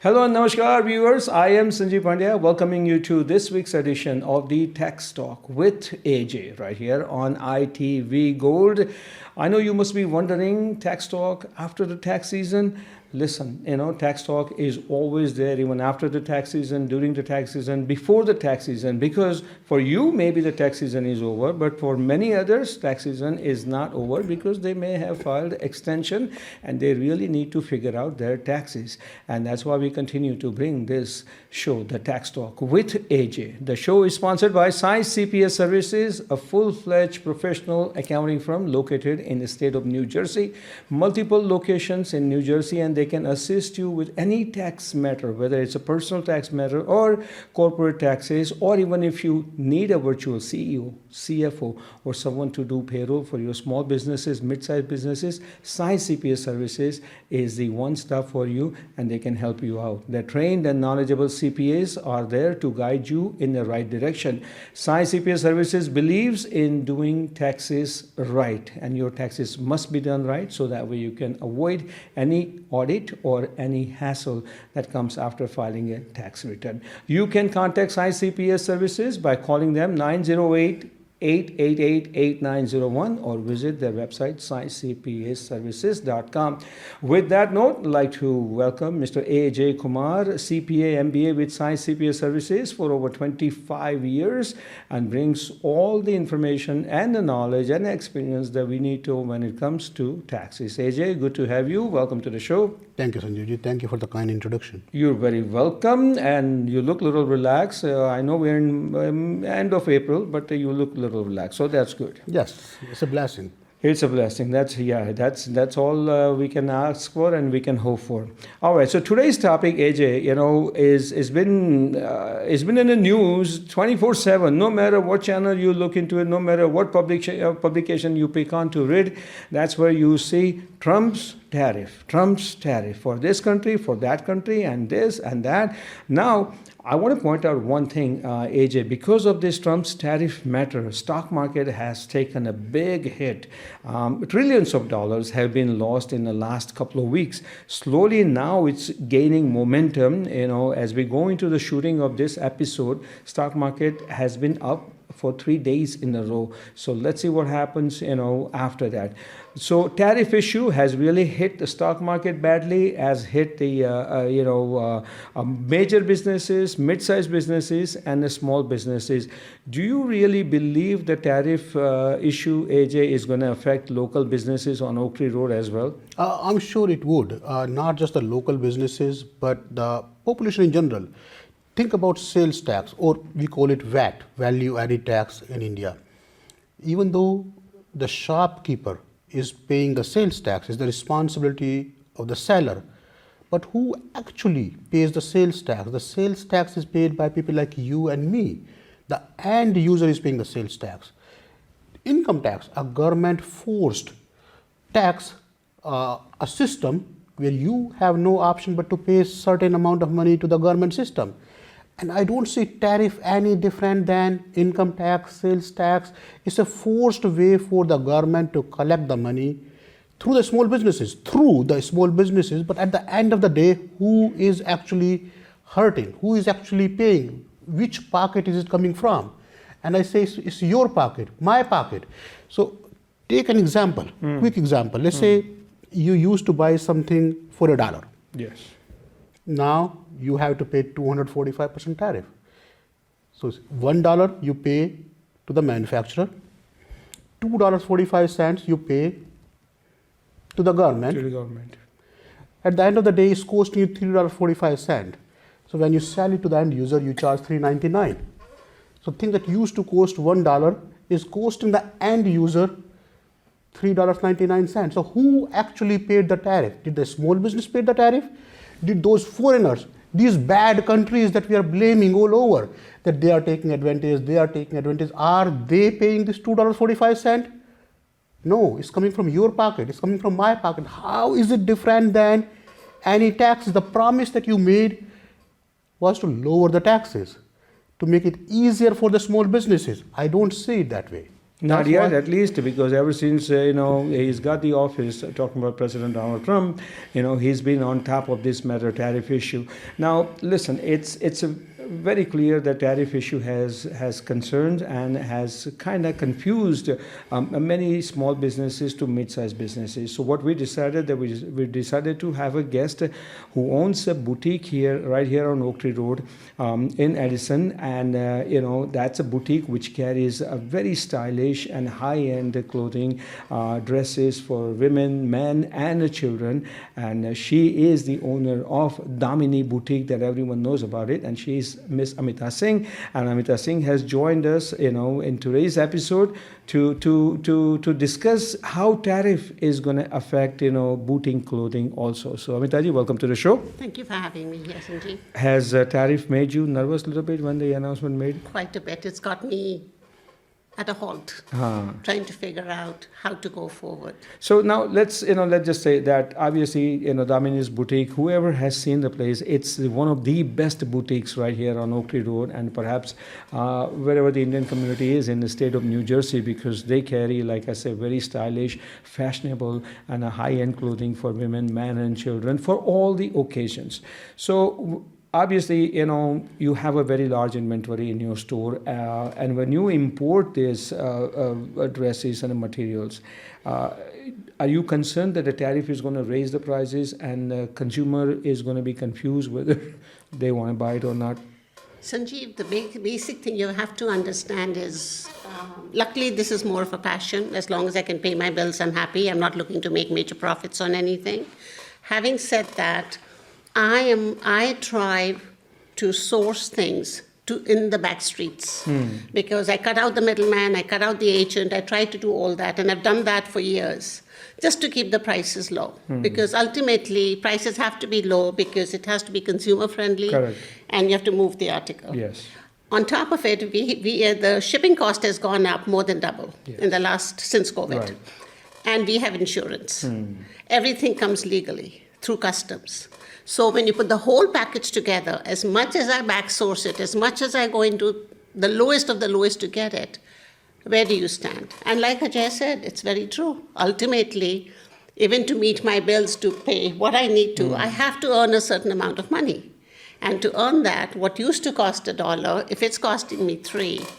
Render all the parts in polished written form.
Hello and namaskar viewers. I am Sanjeev Pandya welcoming you to this week's edition of the Tax Talk with AJ right here on ITV Gold. I know you must be wondering, tax talk after the tax season. Listen, tax talk is always there even after the tax season, during the tax season, before the tax season, because for you, maybe the tax season is over, but for many others, tax season is not over because they may have filed extension and they really need to figure out their taxes. And that's why we continue to bring this show, the Tax Talk with AJ. The show is sponsored by Science CPS Services, a full-fledged professional accounting firm located in the state of New Jersey, multiple locations in New Jersey, and they can assist you with any tax matter, whether it's a personal tax matter or corporate taxes, or even if you need a virtual CEO, CFO, or someone to do payroll for your small businesses, mid-sized businesses. Science CPS Services is the one stop for you, and they can help you out. The trained and knowledgeable CPAs are there to guide you in the right direction. Science CPS Services believes in doing taxes right, and your taxes must be done right, so that way you can avoid any audit or any hassle that comes after filing a tax return. You can contact Science CPS Services by calling them 908-888-8901 or visit their website sciencecpsservices.com. With that note, I'd like to welcome Mr. AJ Kumar, CPA MBA with Science CPS Services for over 25 years, and brings all the information and the knowledge and experience that we need to when it comes to taxes. AJ, good to have you. Welcome to the show. Thank you, Sanjeevji. Thank you for the kind introduction. You're very welcome, and you look a little relaxed. I know we're in end of April, but you look a little relaxed, so that's good. Yes, it's a blessing. It's a blessing. That's all we can ask for and we can hope for. All right. So today's topic, AJ, is been in the news 24/7. No matter what channel you look into it, no matter what publication you pick on to read, that's where you see Trump's tariff for this country, for that country, and this and that. Now, I want to point out one thing, AJ. Because of this Trump's tariff matter, stock market has taken a big hit. Trillions of dollars have been lost in the last couple of weeks. Slowly now it's gaining momentum. As we go into the shooting of this episode, stock market has been up for 3 days in a row. So let's see what happens, after that. So tariff issue has really hit the stock market badly, has hit the, major businesses, mid-sized businesses, and the small businesses. Do you really believe the tariff issue, AJ, is going to affect local businesses on Oak Tree Road as well? I'm sure it would. Not just the local businesses, but the population in general. Think about sales tax, or we call it VAT, value added tax in India. Even though the shopkeeper is paying the sales tax, is the responsibility of the seller. But who actually pays the sales tax? The sales tax is paid by people like you and me. The end user is paying the sales tax. Income tax, a government forced tax, a system where you have no option but to pay a certain amount of money to the government system. And I don't see tariff any different than income tax, sales tax. It's a forced way for the government to collect the money through the small businesses, but at the end of the day, who is actually hurting? Who is actually paying? Which pocket is it coming from? And I say it's your pocket, my pocket. So take an example, quick example. Let's say you used to buy something for $1. Yes. Now you have to pay 245% tariff. So $1 you pay to the manufacturer, $2.45 you pay to the government. At the end of the day, it's costing you $3.45. So when you sell it to the end user, you charge $3.99. So thing that used to cost $1 is costing the end user $3.99. So who actually paid the tariff? Did the small business pay the tariff? Did those foreigners, these bad countries that we are blaming all over, that they are taking advantage, are they paying this $2.45? No, it's coming from your pocket, it's coming from my pocket. How is it different than any tax? The promise that you made was to lower the taxes, to make it easier for the small businesses. I don't see it that way. Not That's yet, why- at least, because ever since he's got the office, talking about President Donald Trump, he's been on top of this matter, tariff issue. Now, listen, it's a very clear that tariff issue has concerns and has kind of confused many small businesses to mid-sized businesses. So what we decided that we decided to have a guest who owns a boutique right here on Oak Tree Road in Edison, and that's a boutique which carries a very stylish and high-end clothing, dresses for women, men, and children. And she is the owner of Damini Boutique that everyone knows about it, and she's Miss Amita Singh. And Amita Singh has joined us, in today's episode to discuss how tariff is going to affect, boutique clothing also. So Amita ji, welcome to the show. Thank you for having me here, Sanjeev. Has tariff made you nervous a little bit when the announcement made? Quite a bit. It's got me at a halt, trying to figure out how to go forward. So now let's just say that obviously, Damini's boutique, whoever has seen the place, it's one of the best boutiques right here on Oak Tree Road, and perhaps wherever the Indian community is in the state of New Jersey, because they carry, like I say, very stylish, fashionable, and a high-end clothing for women, men, and children for all the occasions. So obviously, you have a very large inventory in your store, and when you import these dresses and materials, are you concerned that the tariff is going to raise the prices and the consumer is going to be confused whether they want to buy it or not? Sanjeev, the basic thing you have to understand is, luckily this is more of a passion. As long as I can pay my bills, I'm happy. I'm not looking to make major profits on anything. Having said that, I try to source things in the back streets because I cut out the middleman, I cut out the agent, I try to do all that, and I've done that for years just to keep the prices low. Because ultimately, prices have to be low because it has to be consumer friendly. Correct. And you have to move the article. Yes. On top of it, the shipping cost has gone up more than double since COVID. Right. And we have insurance. Everything comes legally through customs. So when you put the whole package together, as much as I backsource it, as much as I go into the lowest of the lowest to get it, where do you stand? And like Ajay said, it's very true. Ultimately, even to meet my bills, to pay what I need to, I have to earn a certain amount of money. And to earn that, what used to cost $1, if it's costing me $3,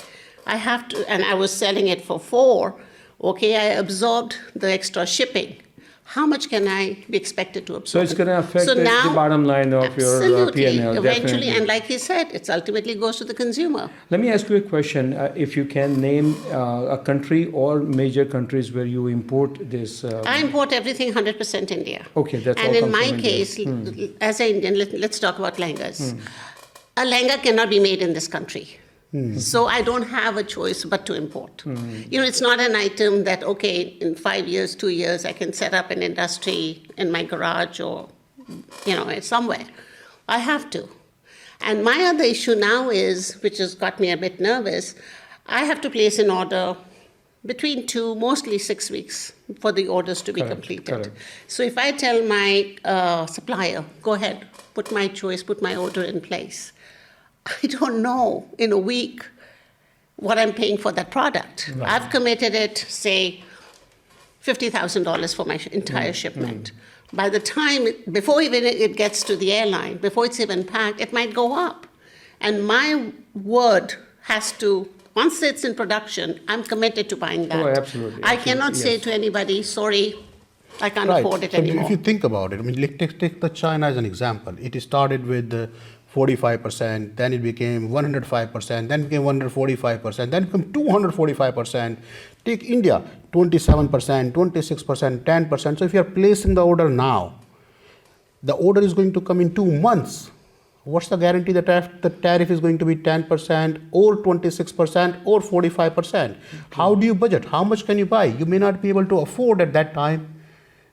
I have to, and I was selling it for $4, okay, I absorbed the extra shipping. How much can I be expected to absorb? So it's going to affect the bottom line of your P&L, eventually, definitely. and like he said, it ultimately goes to the consumer. Let me ask you a question. If you can name a country or major countries where you import this. I import everything 100% India. Okay, that's all And in comes my from India. case, as an Indian, let's talk about lehengas. A lehenga cannot be made in this country. So I don't have a choice but to import. It's not an item that, okay, in 5 years, 2 years, I can set up an industry in my garage or, somewhere. I have to. And my other issue now is, which has got me a bit nervous, I have to place an order between 2, mostly 6 weeks for the orders to be completed. Correct. So if I tell my supplier, go ahead, put my order in place, I don't know in a week what I'm paying for that product. Right. I've committed it, say, $50,000 for my entire shipment. By the time, before even it gets to the airline, before it's even packed, it might go up. And my word has to, once it's in production, I'm committed to buying that. Oh, absolutely. I cannot say yes. to anybody, sorry, I can't afford it So anymore. if you think about it, take the China as an example. It started with 45%, then it became 105%, then became 145%, then became 245%. Take India, 27%, 26%, 10%. So if you are placing the order now, the order is going to come in 2 months. What's the guarantee that the tariff is going to be 10% or 26% or 45%? Okay. How do you budget? How much can you buy? You may not be able to afford at that time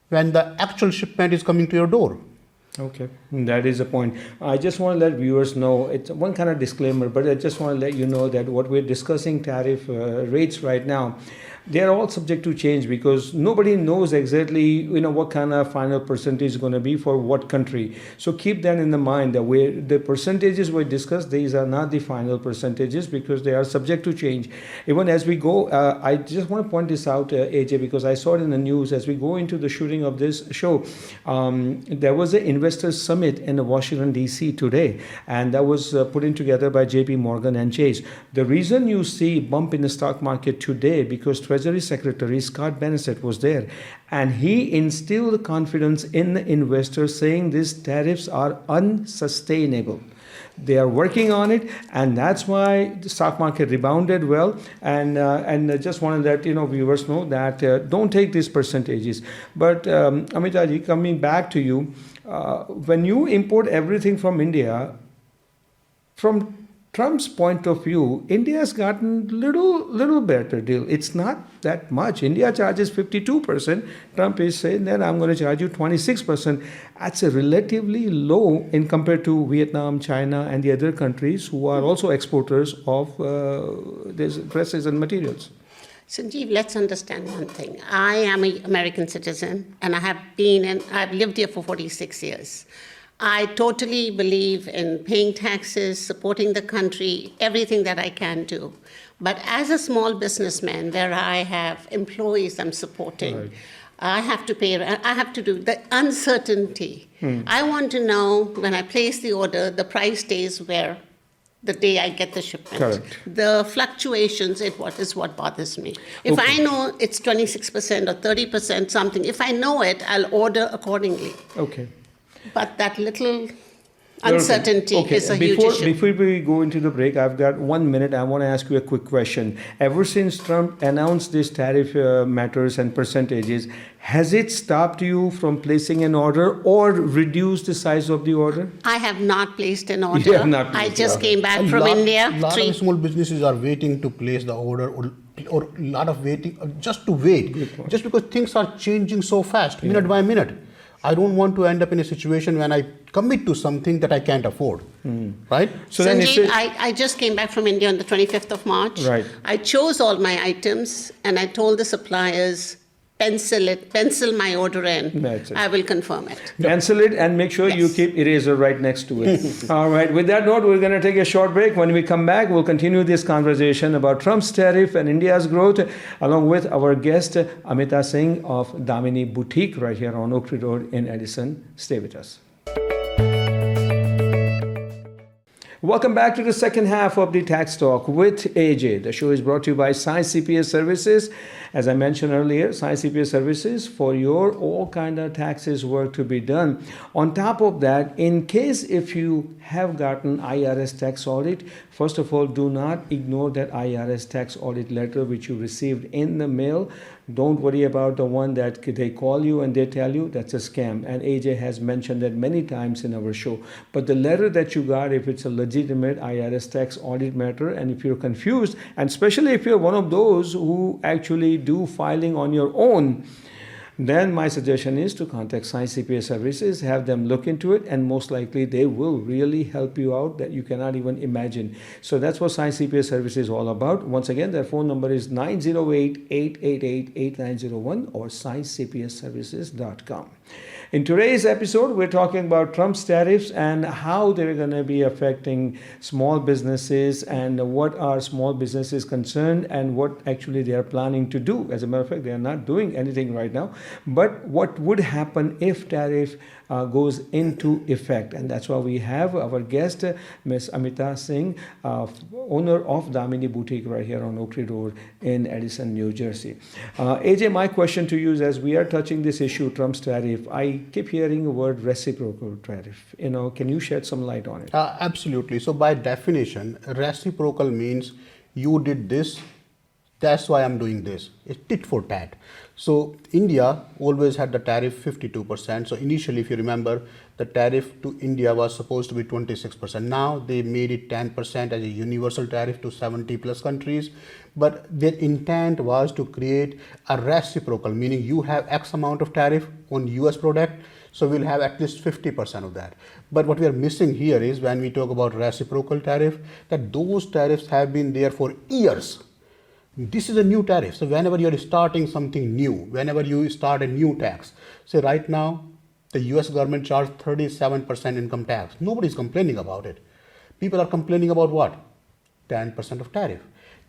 when the actual shipment is coming to your door. Okay, that is a point. I just want to let viewers know, it's one kind of disclaimer, but I just want to let you know that what we're discussing tariff rates right now, they are all subject to change because nobody knows exactly what kind of final percentage is going to be for what country. So keep that in the mind that where the percentages we discussed, these are not the final percentages because they are subject to change. Even as we go, I just want to point this out, AJ, because I saw it in the news as we go into the shooting of this show. There was an investors summit in Washington D.C. today, and that was put in together by J.P. Morgan and Chase. The reason you see bump in the stock market today because Treasury Secretary Scott Bessent was there, and he instilled confidence in the investors, saying these tariffs are unsustainable. They are working on it, and that's why the stock market rebounded well. And just wanted that viewers know that don't take these percentages. But Amitaji, coming back to you, when you import everything from India, from Trump's point of view, India has gotten little better deal. It's not that much. India charges 52%. Trump is saying that I'm going to charge you 26%. That's a relatively low in compared to Vietnam, China, and the other countries who are also exporters of these dresses and materials. Sanjeev, let's understand one thing. I am an American citizen, and I've lived here for 46 years. I totally believe in paying taxes, supporting the country, everything that I can do. But as a small businessman, where I have employees I'm supporting, right. I have to do the uncertainty. I want to know when I place the order, the price stays where the day I get the shipment. Correct. The fluctuations is what bothers me. If I know it's 26% or 30% something, if I know it, I'll order accordingly. Okay. But that little uncertainty is a huge issue. Before we go into the break, I've got 1 minute. I want to ask you a quick question. Ever since Trump announced these tariff matters and percentages, has it stopped you from placing an order or reduced the size of the order? I have not placed an order. You have not placed I just came back from India. A lot of small businesses are waiting to place the order or a lot of waiting just to wait. Just because things are changing so fast, minute by minute. I don't want to end up in a situation when I commit to something that I can't afford, right? So Sanjeev, I just came back from India on the 25th of March. Right. I chose all my items and I told the suppliers, pencil my order in. That's it. I will confirm it. Pencil it and make sure you keep eraser right next to it. All right. With that note, we're going to take a short break. When we come back, we'll continue this conversation about Trump's tariff and India's growth, along with our guest, Amita Singh of Damini Boutique, right here on Oak Tree Road in Edison. Stay with us. Welcome back to the second half of the Tax Talk with AJ. The show is brought to you by Science CPS Services. As I mentioned earlier, Science CPS Services for your all kind of taxes work to be done. On top of that, in case if you have gotten IRS tax audit, first of all, do not ignore that IRS tax audit letter which you received in the mail. Don't worry about the one that they call you and they tell you that's a scam. And AJ has mentioned that many times in our show. But the letter that you got, if it's a legitimate IRS tax audit matter, and if you're confused, and especially if you're one of those who actually do filing on your own, then my suggestion is to contact Science CPA Services, have them look into it, and most likely they will really help you out that you cannot even imagine. So that's what Science CPA Services is all about. Once again, their phone number is 908-888-8901 or sciencecpsservices.com. In today's episode, we're talking about Trump's tariffs and how they're going to be affecting small businesses and what are small businesses concerned and what actually they are planning to do. As a matter of fact, they are not doing anything right now. But what would happen if tariff goes into effect? And that's why we have our guest, Ms. Amita Singh, owner of Damini Boutique right here on Oak Tree Road in Edison, New Jersey. AJ, my question to you is, as we are touching this issue, Trump's tariff, I keep hearing the word reciprocal tariff. Can you shed some light on it? Absolutely. So by definition, reciprocal means you did this, that's why I'm doing this. It's tit for tat. So India always had the tariff 52%. So initially, if you remember, the tariff to India was supposed to be 26%. Now they made it 10% as a universal tariff to 70 plus countries. But their intent was to create a reciprocal, meaning you have X amount of tariff on US product, so we'll have at least 50% of that. But what we are missing here is when we talk about reciprocal tariff, that those tariffs have been there for years. This is a new tariff. So whenever you're starting something new, whenever you start a new tax, say right now, the US government charged 37% income tax. Nobody's complaining about it. People are complaining about what? 10% of tariff.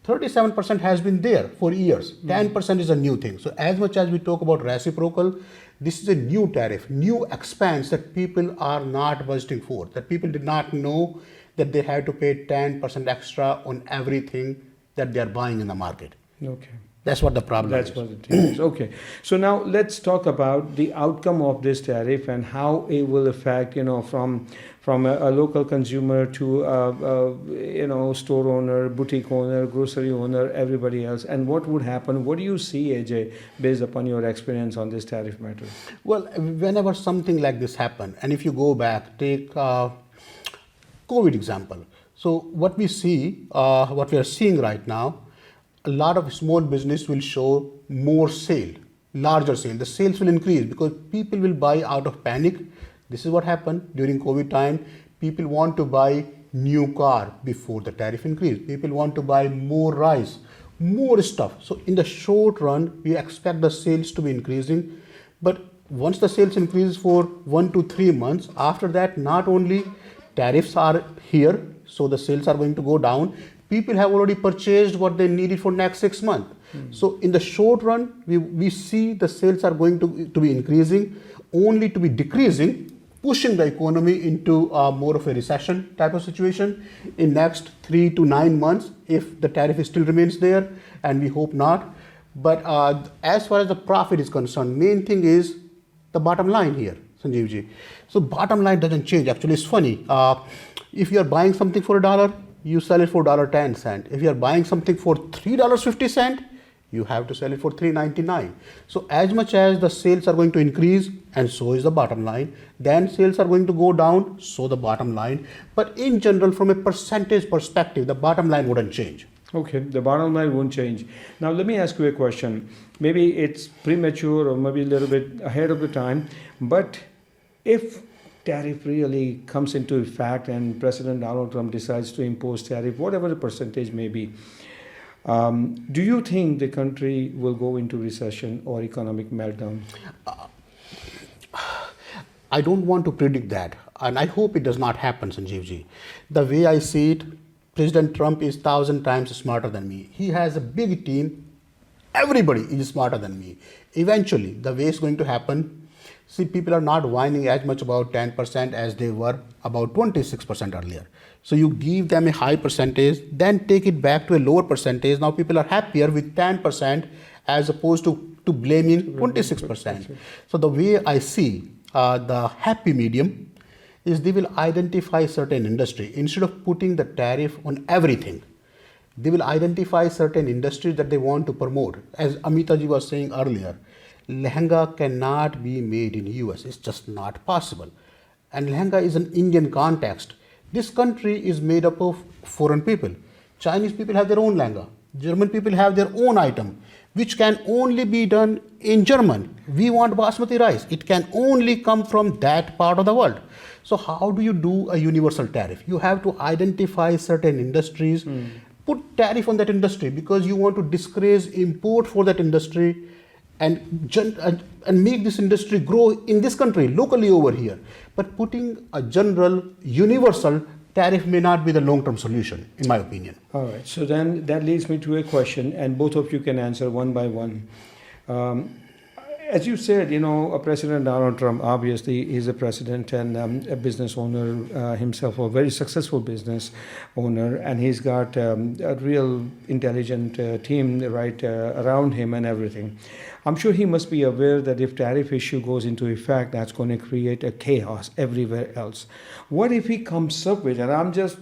37% has been there for years. 10% is a new thing. So as much as we talk about reciprocal, this is a new tariff, new expense that people are not budgeting for, that people did not know that they have to pay 10% extra on everything that they are buying in the market. Okay. That's what the problem That's is. what it is. Okay. So now let's talk about the outcome of this tariff and how it will affect, from a local consumer to store owner, boutique owner, grocery owner, everybody else. And what would happen? What do you see, AJ, based upon your experience on this tariff matter? Well, whenever something like this happen, and if you go back, take COVID example. So what we see, what we are seeing right now, a lot of small business will show more sale, larger sale. The sales will increase because people will buy out of panic. This is what happened during COVID time. People want to buy new car before the tariff increase. People want to buy more rice, more stuff. So in the short run, we expect the sales to be increasing. But once the sales increase for 1 to 3 months, after that, not only tariffs are here, so the sales are going to go down. People have already purchased what they needed for next 6 months. So in the short run, we see the sales are going to be increasing, only to be decreasing, pushing the economy into more of a recession type of situation in next 3 to 9 months if the tariff still remains there, and we hope not. But as far as the profit is concerned, main thing is the bottom line here, Sanjeev ji. So bottom line doesn't change. Actually, it's funny. If you are buying something for $1, you sell it for $1.10. If you are buying something for $3.50, you have to sell it for $3.99. So as much as the sales are going to increase, and so is the bottom line, then sales are going to go down, so the bottom line. But in general, from a percentage perspective, the bottom line wouldn't change. Okay, the bottom line won't change. Now, let me ask you a question. Maybe it's premature or maybe a little bit ahead of the time, but if tariff really comes into effect and President Donald Trump decides to impose tariff, whatever the percentage may be, do you think the country will go into recession or economic meltdown? I don't want to predict that, and I hope it does not happen, Sanjeev ji. The way I see it, President Trump is 1,000 times smarter than me. He has a big team. Everybody is smarter than me. Eventually, the way it's going to happen, see, people are not whining as much about 10% as they were about 26% earlier. So you give them a high percentage, then take it back to a lower percentage. Now people are happier with 10% as opposed to blaming 26%. So the way I see the happy medium is they will identify certain industry. Instead of putting the tariff on everything, they will identify certain industries that they want to promote. As Amita ji was saying earlier, lehenga cannot be made in US. It's just not possible. And lehenga is an Indian context. This country is made up of foreign people. Chinese people have their own lehenga. German people have their own item, which can only be done in German. We want basmati rice. It can only come from that part of the world. So how do you do a universal tariff? You have to identify certain industries, put tariff on that industry because you want to discourage import for that industry and make this industry grow in this country, locally over here. But putting a general, universal tariff may not be the long-term solution, in my opinion. All right. So then that leads me to a question, and both of you can answer one by one. As you said, President Donald Trump obviously is a president and a business owner himself, a very successful business owner, and he's got a real intelligent team right around him and everything. I'm sure he must be aware that if tariff issue goes into effect, that's going to create a chaos everywhere else. What if he comes up with, and I'm just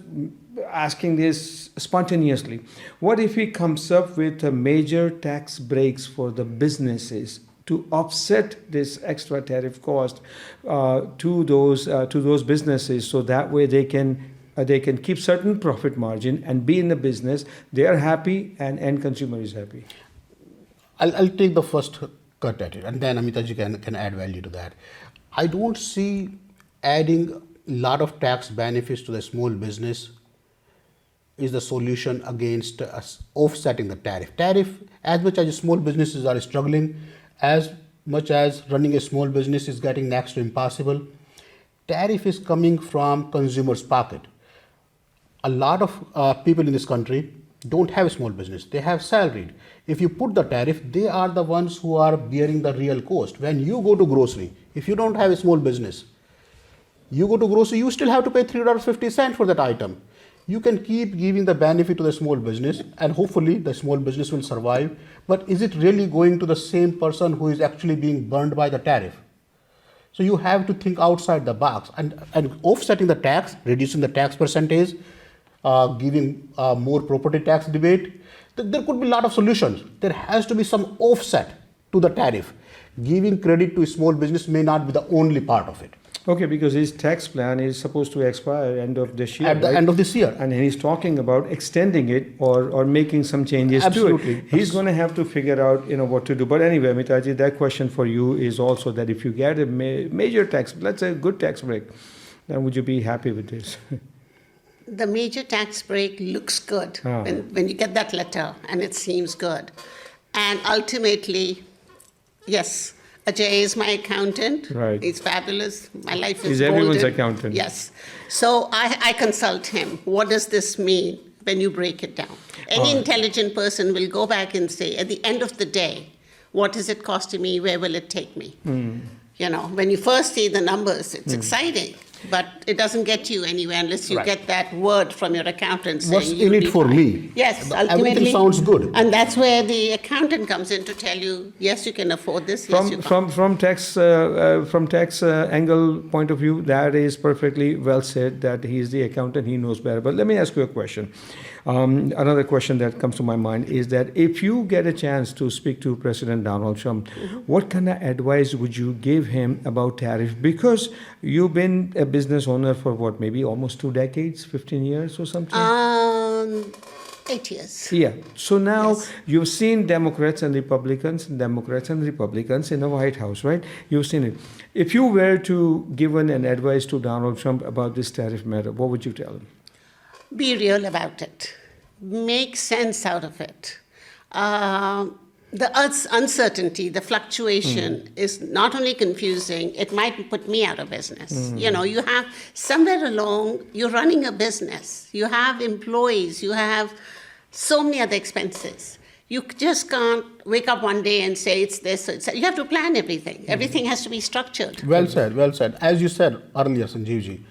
asking this spontaneously, what if he comes up with a major tax breaks for the businesses to offset this extra tariff cost to those businesses, so that way they can keep certain profit margin and be in the business. They are happy and end consumer is happy. I'll take the first cut at it, and then Amita ji can add value to that. I don't see adding a lot of tax benefits to the small business is the solution against offsetting the tariff. Tariff, as much as small businesses are struggling, as much as running a small business is getting next to impossible, tariff is coming from consumers' pocket. A lot of people in this country don't have a small business, they have salaried. If you put the tariff, they are the ones who are bearing the real cost. When you go to grocery, if you don't have a small business, you go to grocery, you still have to pay $3.50 for that item. You can keep giving the benefit to the small business and hopefully the small business will survive. But is it really going to the same person who is actually being burned by the tariff? So you have to think outside the box and offsetting the tax, reducing the tax percentage, giving more property tax debate. There could be a lot of solutions. There has to be some offset to the tariff. Giving credit to a small business may not be the only part of it. Okay, because his tax plan is supposed to expire end of this year. At the right? end of this year. And he's talking about extending it or making some changes Absolutely. to it. He's going to have to figure out, what to do. But anyway, Mitaji, that question for you is also that if you get a major tax, let's say a good tax break, then would you be happy with this? The major tax break looks good when you get that letter, and it seems good. And ultimately, yes, Ajay is my accountant. Right. He's fabulous. My life is He's everyone's golden. accountant. Yes. So I consult him. What does this mean when you break it down? Any intelligent person will go back and say, at the end of the day, what is it costing me? Where will it take me? When you first see the numbers, it's exciting. But it doesn't get you anywhere unless you Right. get that word from your accountant saying What's you'll in be it for fine. me? Yes, Everything ultimately. sounds good. And that's where the accountant comes in to tell you, yes, you can afford this, yes, you can't. From tax angle point of view, that is perfectly well said. That he is the accountant, he knows better. But let me ask you a question. Another question that comes to my mind is that if you get a chance to speak to President Donald Trump, what kind of advice would you give him about tariff? Because you've been a business owner for what, maybe almost 2 decades, 15 years or something? 8 years. Yeah. So now Yes. you've seen Democrats and Republicans in the White House, right? You've seen it. If you were to give an advice to Donald Trump about this tariff matter, what would you tell him? Be real about it. Make sense out of it. The uncertainty, the fluctuation is not only confusing, it might put me out of business. You have somewhere along, you're running a business, you have employees, you have so many other expenses. You just can't wake up one day and say it's this, it's that. You have to plan everything. Everything has to be structured. Well said, well said. As you said earlier, Sanjeevji,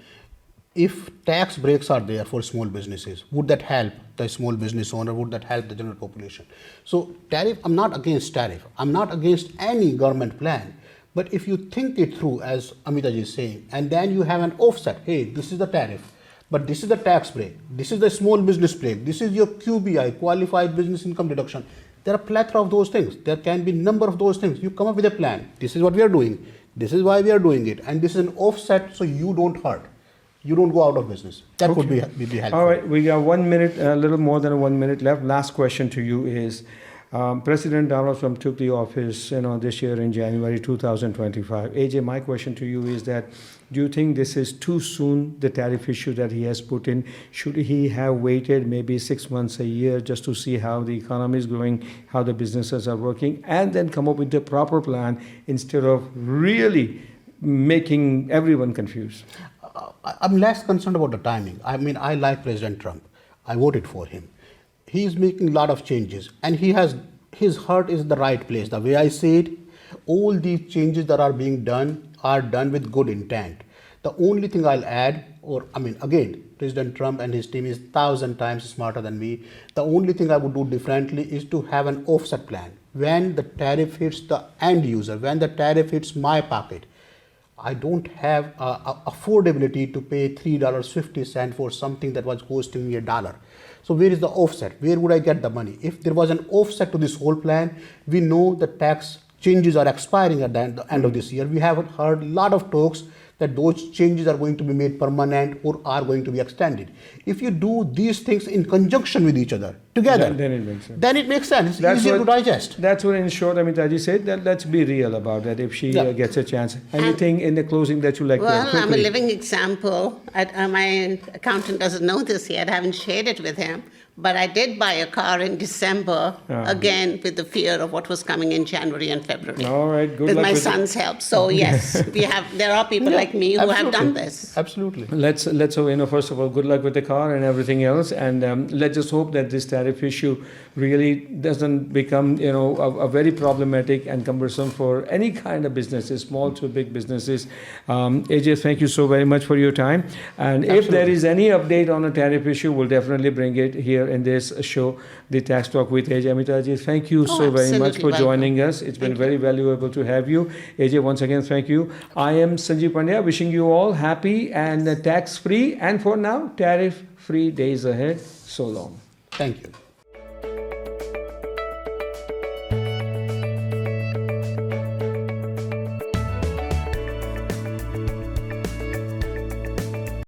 if tax breaks are there for small businesses, would that help the small business owner? Would that help the general population? So tariff, I'm not against tariff. I'm not against any government plan. But if you think it through, as Amitaji is saying, and then you have an offset, hey, this is the tariff, but this is the tax break, this is the small business break, this is your QBI, qualified business income deduction. There are a plethora of those things. There can be number of those things. You come up with a plan. This is what we are doing. This is why we are doing it. And this is an offset so you don't hurt. You don't go out of business. That would be helpful. All right, we got 1 minute, a little more than 1 minute left. Last question to you is, President Donald Trump took the office, this year in January 2025. AJ, my question to you is that, do you think this is too soon, the tariff issue that he has put in? Should he have waited maybe 6 months, a year, just to see how the economy is going, how the businesses are working, and then come up with the proper plan instead of really making everyone confused? I'm less concerned about the timing. I mean, I like President Trump. I voted for him. He's making a lot of changes, and his heart is in the right place. The way I see it, all these changes that are being done are done with good intent. The only thing I'll add, again, President Trump and his team is 1,000 times smarter than me. The only thing I would do differently is to have an offset plan. When the tariff hits the end user, when the tariff hits my pocket, I don't have affordability to pay $3.50 for something that was costing me $1. So where is the offset? Where would I get the money? If there was an offset to this whole plan, we know the tax changes are expiring at the end of this year. We have heard a lot of talks that those changes are going to be made permanent or are going to be extended. If you do these things in conjunction with each other, together. Then it makes sense. Then it makes sense. It's That's easier what- to digest. That's what, in short, Amitaji said. That let's be real about that. If she Yeah. gets a chance, anything in the closing that you like to add Well, I'm a quickly? living example. My accountant doesn't know this yet. I haven't shared it with him. But I did buy a car in December, again with the fear of what was coming in January and February. All right. Good With luck my with it. son's help. So yes, there are people like me who have done this. Absolutely. Let's hope, first of all, good luck with the car and everything else, and let's just hope that this tariff issue really doesn't become a very problematic and cumbersome for any kind of businesses, small to big businesses. AJ, thank you so very much for your time, and if there is any update on a tariff issue, we'll definitely bring it here in this show, the Tax Talk with AJ. Amitaji, thank you so very much for absolutely joining us. It's been very valuable to have you. AJ, once again, thank you. I am Sanjeev Pandya, wishing you all happy and tax-free, and for now, tariff-free days ahead. So long. Thank you.